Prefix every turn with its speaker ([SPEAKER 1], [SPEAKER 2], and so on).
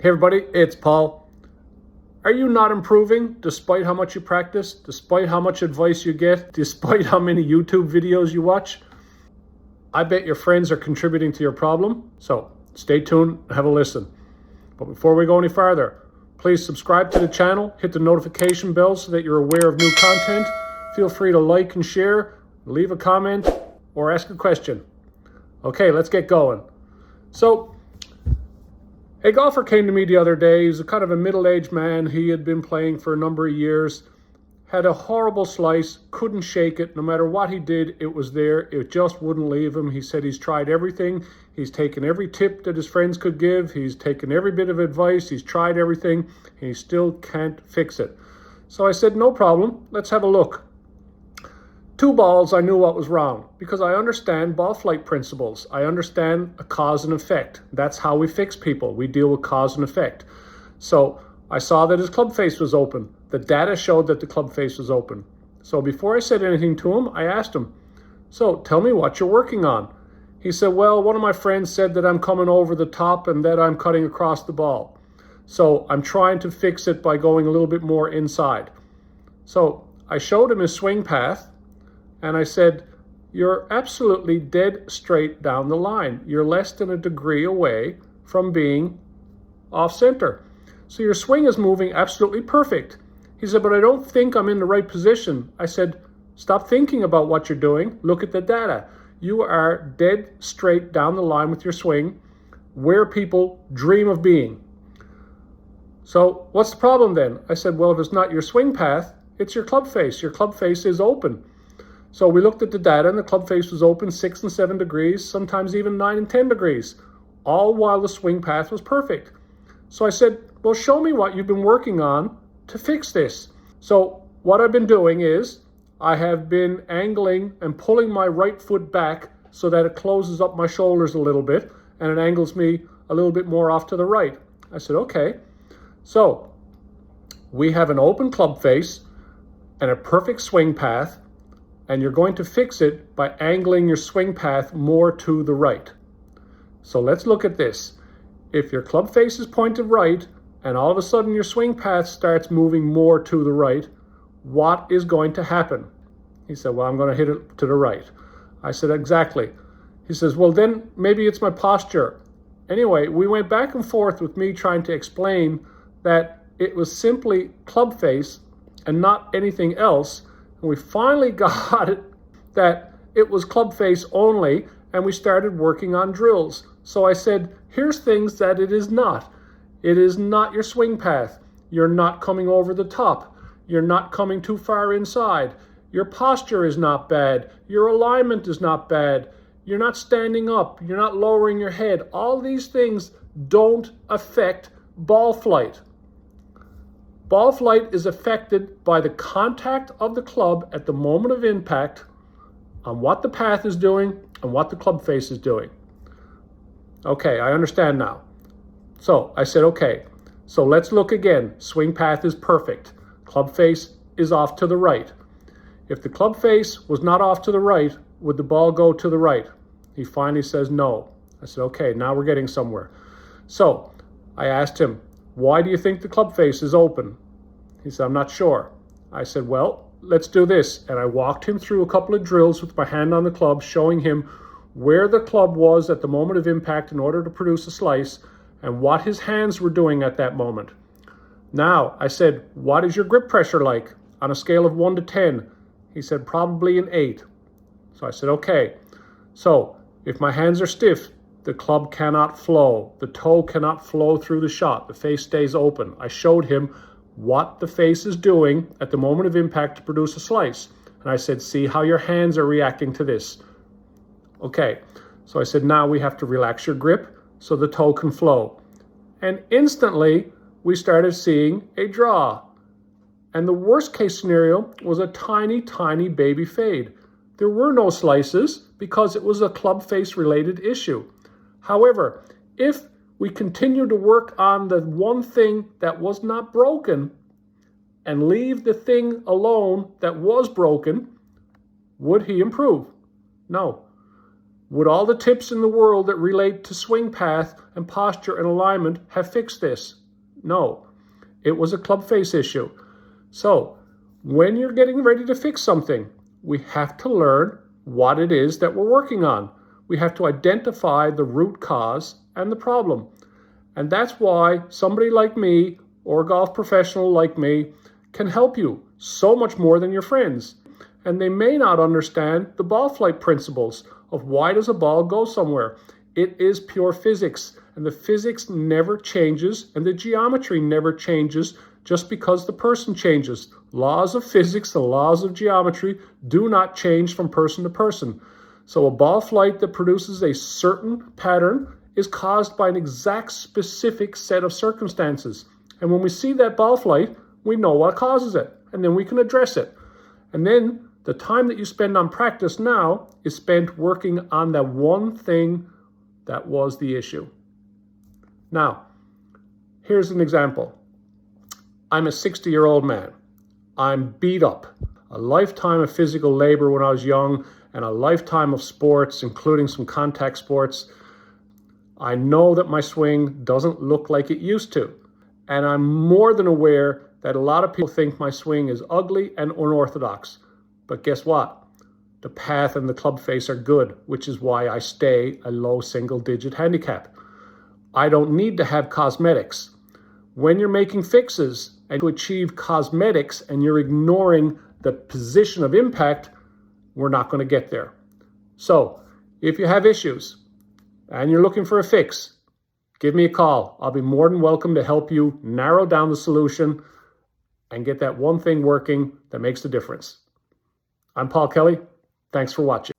[SPEAKER 1] Hey everybody, it's Paul. Are you not improving despite how much you practice, despite how much advice you get, despite how many YouTube videos you watch? I bet your friends are contributing to your problem, so stay tuned and have a listen. But before we go any farther, please subscribe to the channel, hit the notification bell so that you're aware of new content. Feel free to like and share, leave a comment, or ask a question. Okay, let's get going. So, a golfer came to me the other day. He's a kind of a middle-aged man. He had been playing for a number of years, had a horrible slice, couldn't shake it. No matter what he did, it was there. It just wouldn't leave him. He said he's tried everything. He's taken every tip that his friends could give. He's taken every bit of advice. He's tried everything, and he still can't fix it. So I said, no problem. Let's have a look. 2 balls, I knew what was wrong because I understand ball flight principles. I understand a cause and effect. That's how we fix people. We deal with cause and effect. So I saw that his club face was open. The data showed that the club face was open. So before I said anything to him, I asked him, so tell me what you're working on. He said, well, one of my friends said that I'm coming over the top and that I'm cutting across the ball. So I'm trying to fix it by going a little bit more inside. So I showed him his swing path. And I said, you're absolutely dead straight down the line. You're less than a degree away from being off center. So your swing is moving absolutely perfect. He said, but I don't think I'm in the right position. I said, stop thinking about what you're doing. Look at the data. You are dead straight down the line with your swing where people dream of being. So what's the problem then? I said, well, if it's not your swing path, it's your club face. Your club face is open. So we looked at the data and the club face was open 6 and 7 degrees, sometimes even 9 and 10 degrees, all while the swing path was perfect. So I said, well, show me what you've been working on to fix this. So what I've been doing is I have been angling and pulling my right foot back so that it closes up my shoulders a little bit and it angles me a little bit more off to the right. I said, okay. So we have an open club face and a perfect swing path. And you're going to fix it by angling your swing path more to the right. So let's look at this. If your club face is pointed right, and all of a sudden your swing path starts moving more to the right, what is going to happen? He said, well, I'm going to hit it to the right. I said, exactly. He says, well, then maybe it's my posture. Anyway, we went back and forth with me trying to explain that it was simply club face and not anything else. And we finally got it that it was club face only, and we started working on drills. So I said, here's things that it is not. It is not your swing path. You're not coming over the top. You're not coming too far inside. Your posture is not bad. Your alignment is not bad. You're not standing up. You're not lowering your head. All these things don't affect ball flight. Ball flight is affected by the contact of the club at the moment of impact on what the path is doing and what the club face is doing. Okay, I understand now. So I said, okay, so let's look again. Swing path is perfect. Club face is off to the right. If the club face was not off to the right, would the ball go to the right? He finally says no. I said, okay, now we're getting somewhere. So I asked him, why do you think the club face is open? He said, I'm not sure. I said, well, let's do this. And I walked him through a couple of drills with my hand on the club, showing him where the club was at the moment of impact in order to produce a slice and what his hands were doing at that moment. Now, I said, what is your grip pressure like on a scale of 1 to 10? He said, probably an 8. So I said, okay. So if my hands are stiff, the club cannot flow. The toe cannot flow through the shot. The face stays open. I showed him what the face is doing at the moment of impact to produce a slice. And I said, see how your hands are reacting to this. Okay, so I said, now we have to relax your grip so the toe can flow. And instantly, we started seeing a draw. And the worst case scenario was a tiny, tiny baby fade. There were no slices because it was a club face related issue. However, if we continue to work on the one thing that was not broken and leave the thing alone that was broken, would he improve? No. Would all the tips in the world that relate to swing path and posture and alignment have fixed this? No. It was a club face issue. So, when you're getting ready to fix something, we have to learn what it is that we're working on. We have to identify the root cause and the problem. And that's why somebody like me or a golf professional like me can help you so much more than your friends. And they may not understand the ball flight principles of why does a ball go somewhere. It is pure physics, and the physics never changes and the geometry never changes just because the person changes. Laws of physics, the laws of geometry do not change from person to person. So a ball flight that produces a certain pattern is caused by an exact specific set of circumstances. And when we see that ball flight, we know what causes it, and then we can address it. And then the time that you spend on practice now is spent working on that one thing that was the issue. Now, here's an example. I'm a 60-year-old man. I'm beat up. A lifetime of physical labor when I was young and a lifetime of sports, including some contact sports. I know that my swing doesn't look like it used to. And I'm more than aware that a lot of people think my swing is ugly and unorthodox. But guess what? The path and the club face are good, which is why I stay a low single-digit handicap. I don't need to have cosmetics. When you're making fixes and to achieve cosmetics and you're ignoring the position of impact, we're not going to get there. So if you have issues and you're looking for a fix, give me a call. I'll be more than welcome to help you narrow down the solution and get that one thing working that makes the difference. I'm Paul Kelly. Thanks for watching.